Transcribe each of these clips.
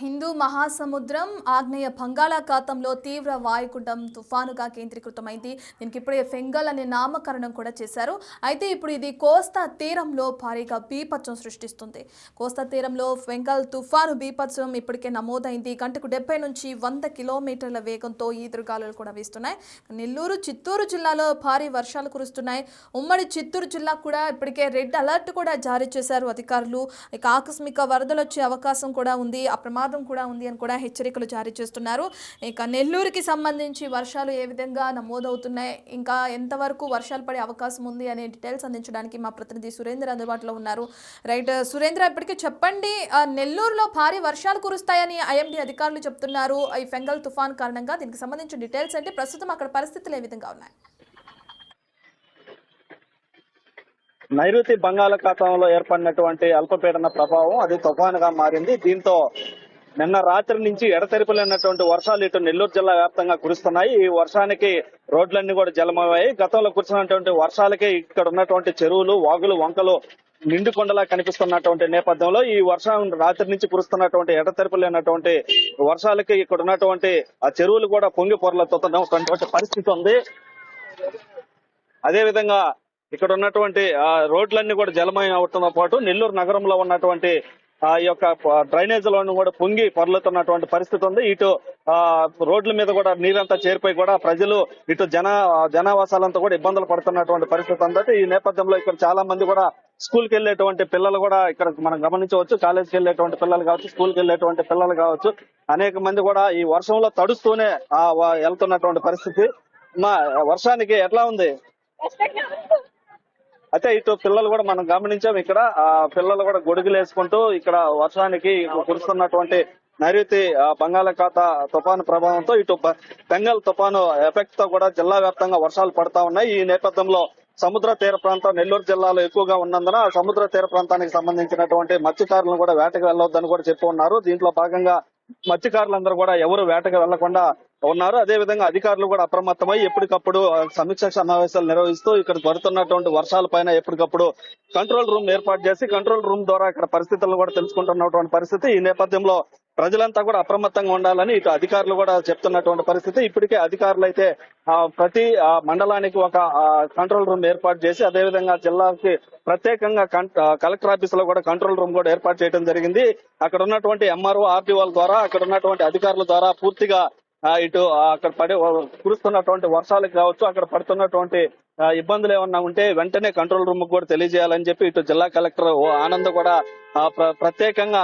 హిందూ మహాసముద్రం ఆగ్నేయ బంగాళాఖాతంలో తీవ్ర వాయుగుండం తుఫానుగా కేంద్రీకృతమైంది. దీనికి ఇప్పుడే ఫెంగల్ అనే నామకరణం కూడా చేశారు. అయితే ఇప్పుడు ఇది కోస్తా తీరంలో భారీగా బీభత్సం సృష్టిస్తుంది. కోస్తా తీరంలో ఫెంగల్ తుఫాను బీభత్సం ఇప్పటికే నమోదైంది. గంటకు 70 నుంచి 100 కిలోమీటర్ల వేగంతో ఈదురుగాలులు కూడా వీస్తున్నాయి. నెల్లూరు, చిత్తూరు జిల్లాలో భారీ వర్షాలు కురుస్తున్నాయి. ఉమ్మడి చిత్తూరు జిల్లా కూడా ఇప్పటికే రెడ్ అలర్ట్ కూడా జారీ చేశారు అధికారులు. ఇక ఆకస్మిక వరదలు వచ్చే అవకాశం కూడా ఉంది, ప్రమాదం కూడా ఉంది అని కూడా హెచ్చరికలు జారీ చేస్తున్నారు. ఇక నెల్లూరుకి సంబంధించి వర్షాలు ఏ విధంగా నమోదవుతున్నాయి, ఇంకా ఎంతవరకు వర్షాలు పడే అవకాశం ఉంది అనే డీటెయిల్స్ అందించడానికి మా ప్రతినిధి సురేంద్ర అందుబాటులో ఉన్నారు. రైట్ సురేంద్ర, ఇప్పటికీ చెప్పండి, నెల్లూరులో భారీ వర్షాలు కురుస్తాయని ఐఎండీ అధికారులు చెప్తున్నారు ఈ ఫెంగల్ తుఫాన్ కారణంగా. దీనికి సంబంధించిన డీటెయిల్స్ అంటే ప్రస్తుతం అక్కడ పరిస్థితులు ఏ విధంగా ఉన్నాయి? నైరుతి బంగాళాఖాతంలో ఏర్పడినటువంటి అల్పపీడన ప్రభావం అది తుఫానుగా మారింది. దీంతో నిన్న రాత్రి నుంచి ఎడతెరిపిలేనటువంటి వర్షాలు ఇటు నెల్లూరు జిల్లా వ్యాప్తంగా కురుస్తున్నాయి. ఈ వర్షానికి రోడ్లన్నీ కూడా జలమయ్యాయి. గతంలో కురిసినటువంటి వర్షాలకి ఇక్కడ ఉన్నటువంటి చెరువులు, వాగులు, వంకలు నిండుకొండలా కనిపిస్తున్నటువంటి నేపథ్యంలో ఈ వర్షం రాత్రి నుంచి కురుస్తున్నటువంటి ఎడతెరిపిలేనటువంటి వర్షాలకి ఇక్కడ ఉన్నటువంటి ఆ చెరువులు కూడా పొంగి పొరలవుతున్నటువంటి పరిస్థితి ఉంది. అదేవిధంగా ఇక్కడ ఉన్నటువంటి రోడ్లన్నీ కూడా జలమయం అవడంతో పాటు నెల్లూరు నగరంలో ఉన్నటువంటి ఈ యొక్క డ్రైనేజీలను కూడా పొంగి పొరలుతున్నటువంటి పరిస్థితి ఉంది. ఇటు రోడ్ల మీద కూడా నీరంతా చేరిపోయి కూడా ప్రజలు ఇటు జనావాసాలంతా కూడా ఇబ్బందులు పడుతున్నటువంటి పరిస్థితి ఉంది. ఈ నేపథ్యంలో ఇక్కడ చాలా మంది కూడా స్కూల్కి వెళ్ళేటువంటి పిల్లలు కూడా ఇక్కడ మనం గమనించవచ్చు. కాలేజీకి వెళ్ళేటువంటి పిల్లలు కావచ్చు, స్కూల్కి వెళ్ళేటువంటి పిల్లలు కావచ్చు, అనేక మంది కూడా ఈ వర్షంలో తడుస్తూనే వెళ్తున్నటువంటి పరిస్థితి. వర్షానికి ఎట్లా ఉంది? అయితే ఇటు పిల్లలు కూడా మనం గమనించాం. ఇక్కడ పిల్లలు కూడా గొడుగులు వేసుకుంటూ ఇక్కడ వర్షానికి కురుస్తున్నటువంటి నైరుతి బంగాళాఖాత తుఫాను ప్రభావంతో ఇటు బెంగాల్ తుఫాను ఎఫెక్ట్ తో కూడా జిల్లా వ్యాప్తంగా వర్షాలు పడతా ఉన్నాయి. ఈ నేపథ్యంలో సముద్ర తీర ప్రాంతం నెల్లూరు జిల్లాలో ఎక్కువగా ఉన్నందున సముద్ర తీర ప్రాంతానికి సంబంధించినటువంటి మత్స్యకారులను కూడా వేటకు వెళ్లొద్దని కూడా చెప్పి ఉన్నారు. దీంట్లో భాగంగా మత్స్యకారులందరూ కూడా ఎవరు వేటకు వెళ్లకుండా ఉన్నారు. అదే విధంగా అధికారులు కూడా అప్రమత్తమై ఎప్పటికప్పుడు సమీక్ష సమావేశాలు నిర్వహిస్తూ ఇక్కడ పడుతున్నటువంటి వర్షాల పైన ఎప్పటికప్పుడు కంట్రోల్ రూమ్ ఏర్పాటు చేసి కంట్రోల్ రూమ్ ద్వారా ఇక్కడ పరిస్థితులను కూడా తెలుసుకుంటున్నటువంటి పరిస్థితి. ఈ నేపథ్యంలో ప్రజలంతా కూడా అప్రమత్తంగా ఉండాలని ఇటు అధికారులు కూడా చెప్తున్నటువంటి పరిస్థితి. ఇప్పటికే అధికారులు అయితే ప్రతి మండలానికి ఒక కంట్రోల్ రూమ్ ఏర్పాటు చేసి అదేవిధంగా జిల్లాకి ప్రత్యేకంగా కలెక్టర్ ఆఫీస్ లో కూడా కంట్రోల్ రూమ్ కూడా ఏర్పాటు చేయడం జరిగింది. అక్కడ ఉన్నటువంటి ఎంఆర్ఓ, ఆర్టీఓల ద్వారా అక్కడ ఉన్నటువంటి అధికారుల ద్వారా పూర్తిగా ఇటు అక్కడ కురుస్తున్నటువంటి వర్షాలకు కావచ్చు, అక్కడ పడుతున్నటువంటి ఇబ్బందులు ఏమన్నా ఉంటే వెంటనే కంట్రోల్ రూమ్ కూడా తెలియజేయాలని చెప్పి ఇటు జిల్లా కలెక్టర్ ఆనంద్ కూడా ప్రత్యేకంగా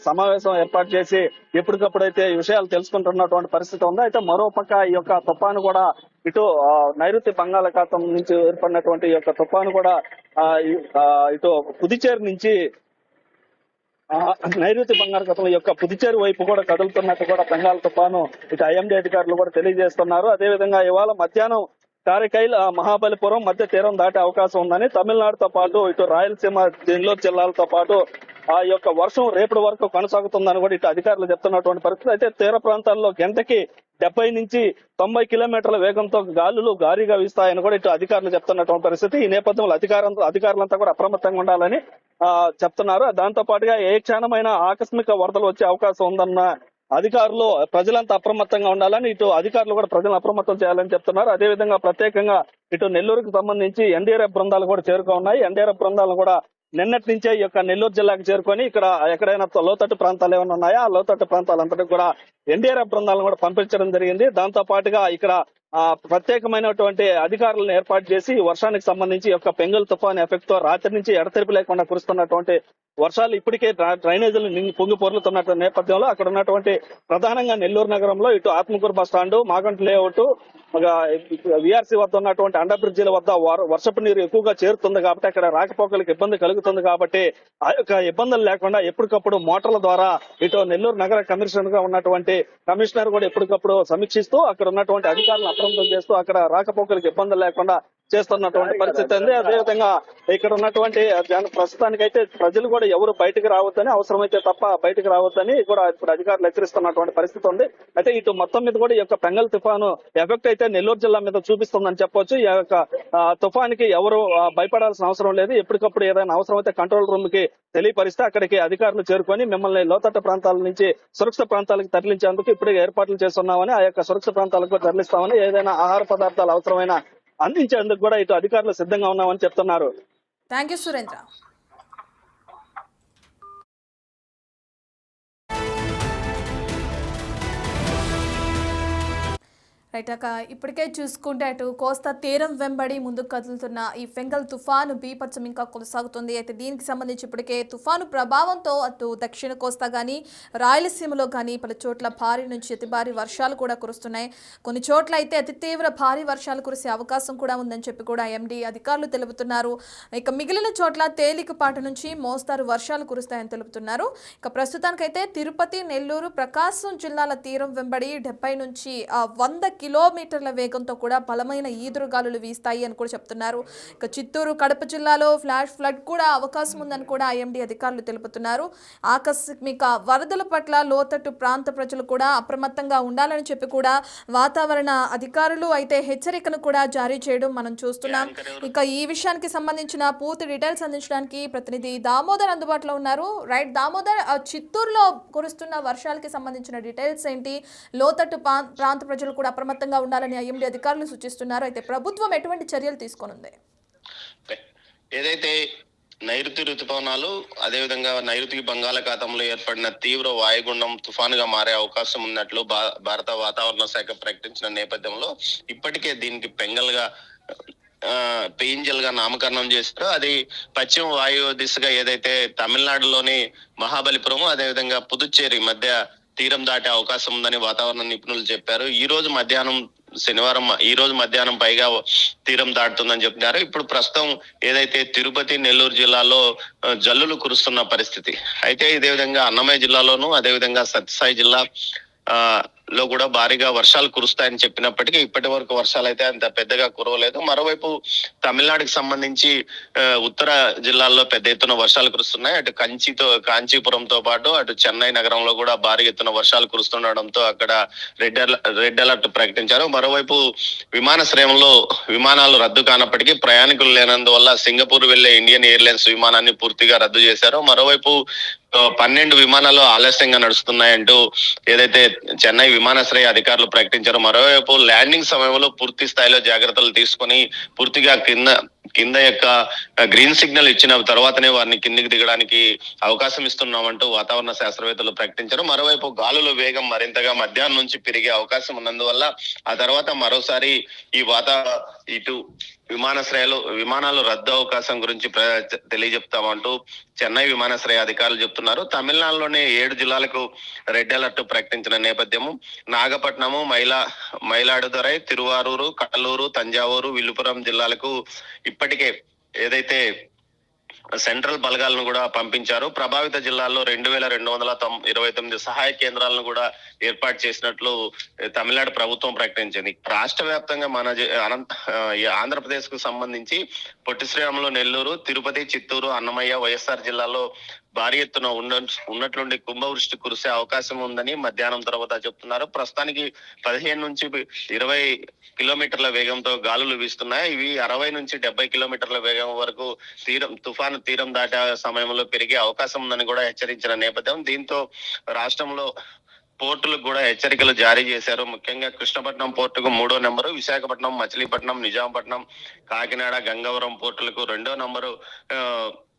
సమావేశం ఏర్పాటు చేసి ఎప్పటికప్పుడైతే ఈ విషయాలు తెలుసుకుంటున్నటువంటి పరిస్థితి ఉంది. అయితే మరోపక్క ఈ యొక్క తుఫాను కూడా ఇటు నైరుతి బంగాళాఖాతం నుంచి ఏర్పడినటువంటి ఈ యొక్క తుఫాను కూడా ఇటు పుదుచ్చేరి నుంచి నైరుతి బంగాళాఖాతం యొక్క పుదుచ్చేరి వైపు కూడా కదులుతున్నట్టు కూడా బెంగాల్ తుఫాను ఇటు ఐఎండీ అధికారులు కూడా తెలియజేస్తున్నారు. అదేవిధంగా ఇవాళ మధ్యాహ్నం కారైకైల్, మహాబలిపురం మధ్య తీరం దాటే అవకాశం ఉందని, తమిళనాడుతో పాటు ఇటు రాయలసీమ, నెల్లూరు జిల్లాలతో పాటు ఆ యొక్క వర్షం రేపటి వరకు కొనసాగుతుందని కూడా ఇటు అధికారులు చెప్తున్నటువంటి పరిస్థితి. అయితే తీర ప్రాంతాల్లో గంటకి 70 నుంచి 90 కిలోమీటర్ల వేగంతో గాలులు భారీగా వీస్తాయని కూడా ఇటు అధికారులు చెప్తున్నటువంటి పరిస్థితి. ఈ నేపథ్యంలో అధికారులంతా కూడా అప్రమత్తంగా ఉండాలని చెప్తున్నారు. దాంతో పాటుగా ఏ క్షణమైనా ఆకస్మిక వరదలు వచ్చే అవకాశం ఉందన్న అధికారులు ప్రజలంతా అప్రమత్తంగా ఉండాలని ఇటు అధికారులు కూడా ప్రజలను అప్రమత్తం చేయాలని చెప్తున్నారు. అదేవిధంగా ప్రత్యేకంగా ఇటు నెల్లూరుకు సంబంధించి ఎన్డీఆర్ఎఫ్ బృందాలు కూడా చేరుకున్నాయి. ఎన్డీఆర్ఎఫ్ బృందాలను కూడా నిన్నటి నుంచే ఈ యొక్క నెల్లూరు జిల్లాకు చేరుకొని ఇక్కడ ఎక్కడైనా లోతట్టు ప్రాంతాలు ఏమైనా ఉన్నాయా ఆ లోతట్టు ప్రాంతాలంతటికి కూడా ఎన్డీఆర్ఎఫ్ బృందాలను కూడా పంపించడం జరిగింది. దాంతో పాటుగా ఇక్కడ ప్రత్యేకమైనటువంటి అధికారులను ఏర్పాటు చేసి వర్షానికి సంబంధించి యొక్క పెంగల్ తుఫాన్ ఎఫెక్ట్ తో రాత్రి నుంచి ఎడతెరిపి లేకుండా కురుస్తున్నటువంటి వర్షాలు ఇప్పటికే డ్రైనేజీలు పొంగి పొర్లుతున్న నేపథ్యంలో అక్కడ ఉన్నటువంటి ప్రధానంగా నెల్లూరు నగరంలో ఇటు Atmakur bus stand, Maganti layout, VRC వద్ద ఉన్నటువంటి అండర్ బ్రిడ్జిల వద్ద వర్షపు నీరు ఎక్కువగా చేరుతుంది కాబట్టి అక్కడ రాకపోకలకు ఇబ్బంది కలుగుతుంది. కాబట్టి ఆ యొక్క ఇబ్బందులు లేకుండా ఎప్పటికప్పుడు మోటార్ల ద్వారా ఇటు నెల్లూరు నగర కమిషనర్ గా ఉన్నటువంటి కమిషనర్ కూడా ఎప్పటికప్పుడు సమీక్షిస్తూ అక్కడ ఉన్నటువంటి అధికారులను అప్రమత్తం చేస్తూ అక్కడ రాకపోకలకు ఇబ్బందులు లేకుండా చేస్తున్నటువంటి పరిస్థితి ఉంది. అదేవిధంగా ఇక్కడ ఉన్నటువంటి ప్రస్తుతానికైతే ప్రజలు కూడా ఎవరు బయటకు రావద్దని, అవసరమైతే తప్ప బయటకు రావద్దని కూడా ఇప్పుడు అధికారులు హెచ్చరిస్తున్నటువంటి పరిస్థితి ఉంది. అయితే ఇటు మొత్తం మీద కూడా ఈ యొక్క పెంగల్ తుఫాను ఎఫెక్ట్ అయితే నెల్లూరు జిల్లా మీద చూపిస్తుందని చెప్పొచ్చు. ఈ యొక్క తుఫానికి ఎవరు భయపడాల్సిన అవసరం లేదు. ఎప్పటికప్పుడు ఏదైనా అవసరమైతే కంట్రోల్ రూమ్ కి తెలియపరిస్తే అక్కడికి అధికారులు చేరుకొని మిమ్మల్ని లోతట్టు ప్రాంతాల నుంచి సురక్షిత ప్రాంతాలకు తరలించేందుకు ఇప్పుడే ఏర్పాట్లు చేస్తున్నామని, ఆ యొక్క సురక్షిత ప్రాంతాలకు తరలిస్తామని, ఏదైనా ఆహార పదార్థాలు అవసరమైన అందించేందుకు కూడా ఇటు అధికారులు సిద్ధంగా ఉన్నామని చెప్తున్నారు. Thank you Surendra. రైట్, ఇప్పటికే చూసుకుంటే అటు కోస్తా తీరం వెంబడి ముందుకు కదులుతున్న ఈ ఫెంగల్ తుఫాను బీభత్సం ఇంకా కొనసాగుతుంది. అయితే దీనికి సంబంధించి ఇప్పటికే తుఫాను ప్రభావంతో అటు దక్షిణ కోస్తా కానీ రాయలసీమలో కానీ పలు చోట్ల భారీ నుంచి అతి భారీ వర్షాలు కూడా కురుస్తున్నాయి. కొన్ని చోట్ల అయితే అతి తీవ్ర భారీ వర్షాలు కురిసే అవకాశం కూడా ఉందని చెప్పి కూడా ఎండీ అధికారులు తెలుపుతున్నారు. ఇక మిగిలిన చోట్ల తేలికపాటి నుంచి మోస్తారు వర్షాలు కురుస్తాయని తెలుపుతున్నారు. ఇక ప్రస్తుతానికైతే తిరుపతి, నెల్లూరు, ప్రకాశం జిల్లాల తీరం వెంబడి 70 నుంచి 100 కిలోమీటర్ల వేగంతో కూడా బలమైన ఈదురుగాలులు వీస్తాయి అని కూడా చెప్తున్నారు. ఇక చిత్తూరు, కడప జిల్లాలో ఫ్లాష్ ఫ్లడ్ కూడా అవకాశం ఉందని కూడా ఐఎండీ అధికారులు తెలుపుతున్నారు. ఆకస్మిక వరదల పట్ల లోతట్టు ప్రాంత ప్రజలు కూడా అప్రమత్తంగా ఉండాలని చెప్పి కూడా వాతావరణ అధికారులు అయితే హెచ్చరికను కూడా జారీ చేయడం మనం చూస్తున్నాం. ఇక ఈ విషయానికి సంబంధించిన పూర్తి డీటెయిల్స్ అందించడానికి ప్రతినిధి దామోదర్ అందుబాటులో ఉన్నారు. రైట్ దామోదర్, చిత్తూరులో కురుస్తున్న వర్షాలకి సంబంధించిన డీటెయిల్స్ ఏంటి? లోతట్టు ప్రాంత ప్రజలు కూడా అప్రమత్తంగా ఉండాలని ఐఎండీ అధికారులు సూచిస్తున్నారు. అయితే ప్రభుత్వం ఎటువంటి చర్యలు తీసుకొనుంది? ఏదైతే నైరుతి రుతుపవనాలు, అదేవిధంగా నైరుతి బంగాళాఖాతంలో ఏర్పడిన తీవ్ర వాయుగుండం తుఫానుగా మారే అవకాశం ఉన్నట్లు భారత వాతావరణ శాఖ ప్రకటించిన నేపథ్యంలో ఇప్పటికే దీనికి పెయింజల్ గా నామకరణం చేశారు. అది పశ్చిమ వాయు దిశగా ఏదైతే తమిళనాడులోని మహాబలిపురం, అదేవిధంగా పుదుచ్చేరి మధ్య తీరం దాటే అవకాశం ఉందని వాతావరణ నిపుణులు చెప్పారు. ఈ రోజు మధ్యాహ్నం పైగా తీరం దాటుతుందని చెప్తున్నారు. ఇప్పుడు ప్రస్తుతం ఏదైతే తిరుపతి, నెల్లూరు జిల్లాలో జల్లులు కురుస్తున్న పరిస్థితి. అయితే ఇదే విధంగా అన్నమయ్య జిల్లాలోను, అదేవిధంగా సత్యసాయి జిల్లా లో కూడా భారీగా వర్షాలు కురుస్తాయని చెప్పినప్పటికీ ఇప్పటి వరకు వర్షాలు అయితే అంత పెద్దగా కురవలేదు. మరోవైపు తమిళనాడుకి సంబంధించి ఉత్తర జిల్లాల్లో పెద్ద ఎత్తున వర్షాలు కురుస్తున్నాయి. అటు కాంచీపురంతో పాటు అటు చెన్నై నగరంలో కూడా భారీ ఎత్తున వర్షాలు కురుస్తుండడంతో అక్కడ రెడ్ అలర్ట్ ప్రకటించారు. మరోవైపు విమానాశ్రయంలో విమానాలు రద్దు కానప్పటికీ ప్రయాణికులు లేనందువల్ల సింగపూర్ వెళ్లే ఇండియన్ ఎయిర్లైన్స్ విమానాన్ని పూర్తిగా రద్దు చేశారు. మరోవైపు 12 విమానాలు ఆలస్యంగా నడుస్తున్నాయంటూ ఏదైతే చెన్నై విమానాశ్రయ అధికారులు ప్రకటించారు. మరోవైపు ల్యాండింగ్ సమయంలో పూర్తి స్థాయిలో జాగ్రత్తలు తీసుకొని పూర్తిగా కింద యొక్క గ్రీన్ సిగ్నల్ ఇచ్చిన తర్వాతనే వారిని కిందికి దిగడానికి అవకాశం ఇస్తున్నామంటూ వాతావరణ శాస్త్రవేత్తలు ప్రకటించారు. మరోవైపు గాలుల వేగం మరింతగా మధ్యాహ్నం నుంచి పెరిగే అవకాశం ఉన్నందువల్ల ఆ తర్వాత మరోసారి ఇటు విమానాలు రద్దు అవకాశం గురించి తెలియజెప్తామంటూ చెన్నై విమానాశ్రయ అధికారులు చెప్తున్నారు. తమిళనాడులోని 7 జిల్లాలకు రెడ్ అలర్ట్ ప్రకటించిన నేపథ్యము నాగపట్నము, మయిలాడుదురై, తిరువారూరు, కడలూరు, తంజావూరు, విల్లుపురం జిల్లాలకు ఇప్పటికే ఏదైతే సెంట్రల్ బలగాలను కూడా పంపించారు. ప్రభావిత జిల్లాల్లో 2229 సహాయ కేంద్రాలను కూడా ఏర్పాటు చేసినట్లు తమిళనాడు ప్రభుత్వం ప్రకటించింది. రాష్ట్ర వ్యాప్తంగా ఆంధ్రప్రదేశ్ కు సంబంధించి పొట్టి శ్రీరాములు, నెల్లూరు, తిరుపతి, చిత్తూరు, అన్నమయ్య, వైఎస్ఆర్ జిల్లాలో భారీ ఎత్తున ఉన్నట్లుండి కుంభవృష్టి కురిసే అవకాశం ఉందని మధ్యాహ్నం తర్వాత చెప్తున్నారు. ప్రస్తుతానికి 15 నుంచి 20 కిలోమీటర్ల వేగంతో గాలులు వీస్తున్నాయి. ఇవి 60 నుంచి 70 కిలోమీటర్ల వేగం వరకు తుఫాను తీరం దాటే సమయంలో పెరిగే అవకాశం ఉందని కూడా హెచ్చరించిన నేపథ్యం. దీంతో రాష్ట్రంలో పోర్టులకు కూడా హెచ్చరికలు జారీ చేశారు. ముఖ్యంగా కృష్ణపట్నం పోర్టుకు 3వ నెంబరు, విశాఖపట్నం, మచిలీపట్నం, నిజాంపట్నం, కాకినాడ, గంగవరం పోర్టులకు 2వ నెంబరు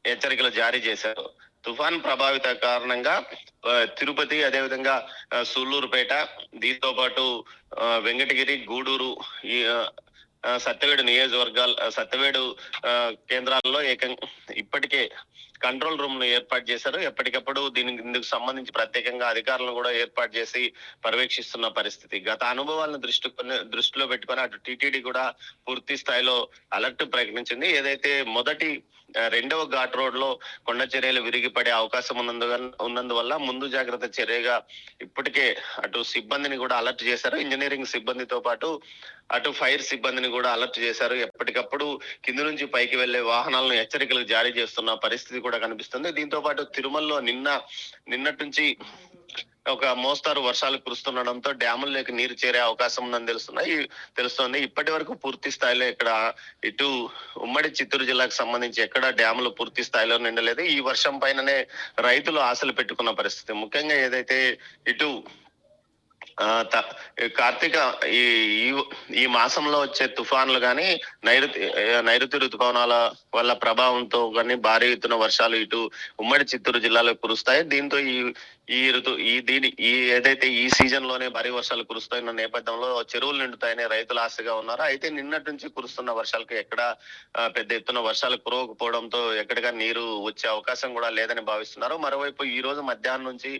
హెచ్చరికలు జారీ చేశారు. తుఫాన్ ప్రభావిత కారణంగా తిరుపతి, అదేవిధంగా సూళ్లూరుపేట, దీంతో పాటు వెంకటగిరి, గూడూరు, సత్యవేడు కేంద్రాల్లో ఇప్పటికే కంట్రోల్ రూమ్ ను ఏర్పాటు చేశారు. ఎప్పటికప్పుడు ఇందుకు సంబంధించి ప్రత్యేకంగా అధికారులను కూడా ఏర్పాటు చేసి పర్యవేక్షిస్తున్న పరిస్థితి. గత అనుభవాలను దృష్టిలో పెట్టుకొని అటు టీటీడీ కూడా పూర్తి స్థాయిలో అలర్ట్ ప్రకటించింది. ఏదైతే రెండవ ఘాట్ రోడ్ లో కొండ చర్యలు విరిగిపడే అవకాశం ఉన్నందువల్ల ముందు జాగ్రత్త చర్యగా ఇప్పటికే అటు సిబ్బందిని కూడా అలర్ట్ చేశారు. ఇంజనీరింగ్ సిబ్బందితో పాటు అటు ఫైర్ సిబ్బందిని కూడా అలర్ట్ చేశారు. ఎప్పటికప్పుడు కింది నుంచి పైకి వెళ్లే వాహనాలను హెచ్చరికలు జారీ చేస్తున్న పరిస్థితి కూడా కనిపిస్తుంది. దీంతో పాటు తిరుమలలో నిన్నటి నుంచి ఒక మోస్తారు వర్షాలు కురుస్తుండడంతో డ్యాముల్లోకి నీరు చేరే అవకాశం ఉందని తెలుస్తోంది. ఇప్పటి వరకు పూర్తి స్థాయిలో ఇక్కడ ఇటు ఉమ్మడి చిత్తూరు జిల్లాకు సంబంధించి ఎక్కడ డ్యాములు పూర్తి స్థాయిలో నిండలేదు. ఈ వర్షం పైననే రైతులు ఆశలు పెట్టుకున్న పరిస్థితి. ముఖ్యంగా ఏదైతే ఇటు కార్తీక ఈ మాసంలో వచ్చే తుఫాన్లు గాని నైరుతి ఋతుపవనాల వల్ల ప్రభావంతో కానీ భారీ ఎత్తున వర్షాలు ఇటు ఉమ్మడి చిత్తూరు జిల్లాలో కురుస్తాయి. దీంతో ఏదైతే ఈ సీజన్ లోనే భారీ వర్షాలు కురుస్తున్న నేపథ్యంలో చెరువులు నిండుతాయని రైతులు ఆశగా ఉన్నారు. అయితే నిన్నటి నుంచి కురుస్తున్న వర్షాలకు ఎక్కడ పెద్ద ఎత్తున వర్షాలు కురవకపోవడంతో ఎక్కడిగా నీరు వచ్చే అవకాశం కూడా లేదని భావిస్తున్నారు. మరోవైపు ఈ రోజు మధ్యాహ్నం నుంచి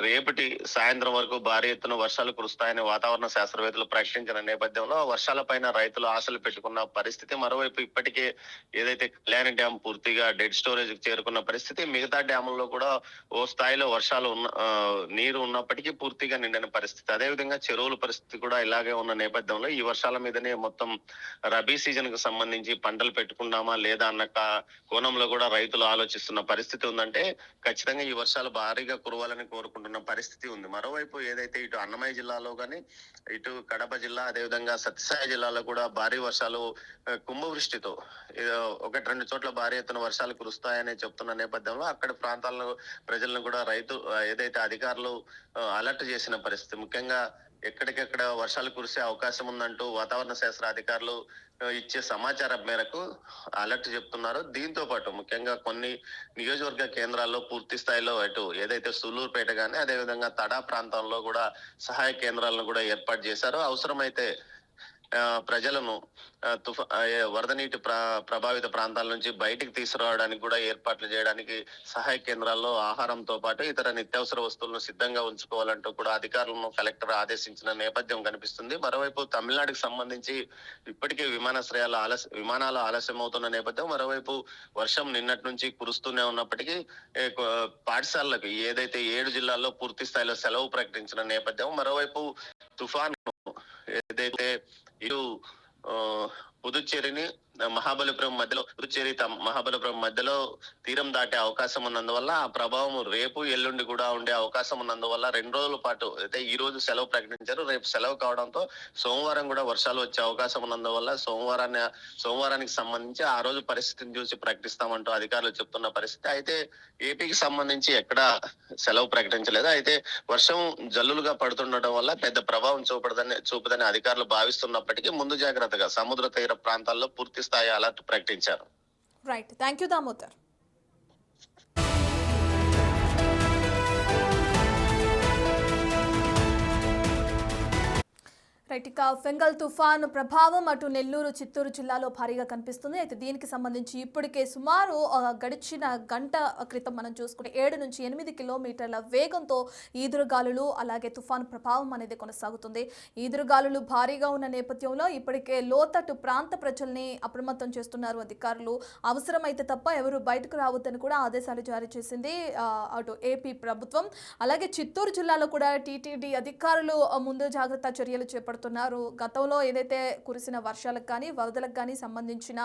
రేపటి సాయంత్రం వరకు భారీ ఎత్తున వర్షాలు కురుస్తాయని వాతావరణ శాస్త్రవేత్తలు ప్రకటించిన నేపథ్యంలో వర్షాలపైన రైతులు ఆశలు పెట్టుకున్న పరిస్థితి. మరోవైపు ఇప్పటికే ఏదైతే కళ్యాణి డ్యాం పూర్తిగా డెడ్ స్టోరేజ్ చేరుకున్న పరిస్థితి, మిగతా డ్యాముల్లో కూడా ఓ స్థాయిలో వర్షాలు నీరు ఉన్నప్పటికీ పూర్తిగా నిండిన పరిస్థితి. అదేవిధంగా చెరువుల పరిస్థితి కూడా ఇలాగే ఉన్న నేపథ్యంలో ఈ వర్షాల మీదనే మొత్తం రబీ సీజన్ కు సంబంధించి పంటలు పెట్టుకుందామా లేదా అన్న కోణంలో కూడా రైతులు ఆలోచిస్తున్న పరిస్థితి ఉందంటే ఖచ్చితంగా ఈ వర్షాలు భారీగా కురవాలని కోరుకుంటున్న పరిస్థితి ఉంది. మరోవైపు ఏదైతే ఇటు అన్నమయ్య జిల్లాలో కానీ ఇటు కడప జిల్లా అదేవిధంగా సత్యసాయి జిల్లాలో కూడా భారీ వర్షాలు కుంభవృష్టితో 1-2 చోట్ల భారీ ఎత్తున వర్షాలు కురుస్తాయని చెప్తున్న నేపథ్యంలో అక్కడి ప్రాంతాల్లో ప్రజలను కూడా ఏదైతే అధికారులు అలర్ట్ చేసిన పరిస్థితి. ముఖ్యంగా ఎక్కడికెక్కడ వర్షాలు కురిసే అవకాశం ఉందంటూ వాతావరణ శాస్త్ర అధికారులు ఇచ్చే సమాచారం మేరకు అలర్ట్ చెప్తున్నారు. దీంతో పాటు ముఖ్యంగా కొన్ని నియోజకవర్గ కేంద్రాల్లో పూర్తి స్థాయిలో అటు ఏదైతే సులూరుపేట కానీ అదేవిధంగా తడా ప్రాంతంలో కూడా సహాయ కేంద్రాలను కూడా ఏర్పాటు చేశారు. అవసరమైతే ప్రజలను వరద నీటి ప్రభావిత ప్రాంతాల నుంచి బయటికి తీసుకురావడానికి కూడా ఏర్పాట్లు చేయడానికి సహాయ కేంద్రాల్లో ఆహారంతో పాటు ఇతర నిత్యావసర వస్తువులను సిద్ధంగా ఉంచుకోవాలంటూ కూడా అధికారులను కలెక్టర్ ఆదేశించిన నేపథ్యం కనిపిస్తుంది. మరోవైపు తమిళనాడుకు సంబంధించి ఇప్పటికే విమానాలు ఆలస్యం అవుతున్న నేపథ్యం, మరోవైపు వర్షం నిన్నటి నుంచి కురుస్తూనే ఉన్నప్పటికీ పాఠశాలలకు ఏదైతే 7 జిల్లాల్లో పూర్తి స్థాయిలో సెలవు ప్రకటించిన నేపథ్యం, మరోవైపు తుఫాను ఏదైతే ఇటు పుదుచ్చేరిని మహాబలిపురం మధ్యలో తీరం దాటే అవకాశం ఉన్నందువల్ల ఆ ప్రభావం రేపు ఎల్లుండి కూడా ఉండే అవకాశం ఉన్నందువల్ల 2 రోజుల పాటు అయితే ఈ రోజు సెలవు ప్రకటించారు. రేపు సెలవు కావడంతో సోమవారం కూడా వర్షాలు వచ్చే అవకాశం ఉన్నందువల్ల సోమవారానికి సంబంధించి ఆ రోజు పరిస్థితిని చూసి ప్రకటిస్తామంటూ అధికారులు చెప్తున్న పరిస్థితి. అయితే ఏపీకి సంబంధించి ఎక్కడ సెలవు ప్రకటించలేదు. అయితే వర్షం జల్లులుగా పడుతుండటం వల్ల పెద్ద ప్రభావం చూపదని అధికారులు భావిస్తున్నప్పటికీ ముందు జాగ్రత్తగా సముద్ర తీర ప్రాంతాల్లో పూర్తి స్థాయి అలర్ట్ ప్రకటించారు. Right, thank you Damodar. Right, ఇక ఫెంగల్ తుఫాను ప్రభావం అటు నెల్లూరు చిత్తూరు జిల్లాలో భారీగా కనిపిస్తుంది. అయితే దీనికి సంబంధించి ఇప్పటికే సుమారు గడిచిన గంట క్రితం మనం చూసుకుంటే 7 నుంచి 8 కిలోమీటర్ల వేగంతో ఈదురుగాలులు అలాగే తుఫాను ప్రభావం అనేది కొనసాగుతుంది. ఈదురుగాలులు భారీగా ఉన్న నేపథ్యంలో ఇప్పటికే లోతట్టు ప్రాంత ప్రజల్ని అప్రమత్తం చేస్తున్నారు అధికారులు. అవసరమైతే తప్ప ఎవరు బయటకు రావద్దని కూడా ఆదేశాలు జారీ చేసింది అటు ఏపీ ప్రభుత్వం. అలాగే చిత్తూరు జిల్లాలో కూడా టీటీడీ అధికారులు ముందు జాగ్రత్త చర్యలు చేపడుతున్నారు. గతంలో ఏదైతే కురిసిన వర్షాలకు కానీ వరదలకు కానీ సంబంధించిన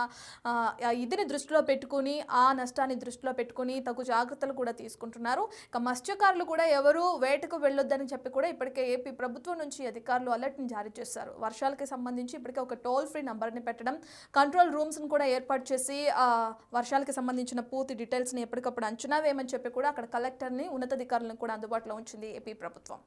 ఇదిని దృష్టిలో పెట్టుకుని ఆ నష్టాన్ని దృష్టిలో పెట్టుకుని తగు జాగ్రత్తలు కూడా తీసుకుంటున్నారు. ఇక మత్స్యకారులు కూడా ఎవరు వేటకు వెళ్ళొద్దని చెప్పి కూడా ఇప్పటికే ఏపీ ప్రభుత్వం నుంచి అధికారులు అలర్ట్ని జారీ చేశారు. వర్షాలకి సంబంధించి ఇప్పటికే ఒక టోల్ ఫ్రీ నంబర్ని పెట్టడం, కంట్రోల్ రూమ్స్ని కూడా ఏర్పాటు చేసి వర్షాలకి సంబంధించిన పూర్తి డీటెయిల్స్ని ఎప్పటికప్పుడు అంచనా వేయమని చెప్పి కూడా అక్కడ కలెక్టర్ని ఉన్నతాధికారులను కూడా అందుబాటులో ఉంచింది ఏపీ ప్రభుత్వం.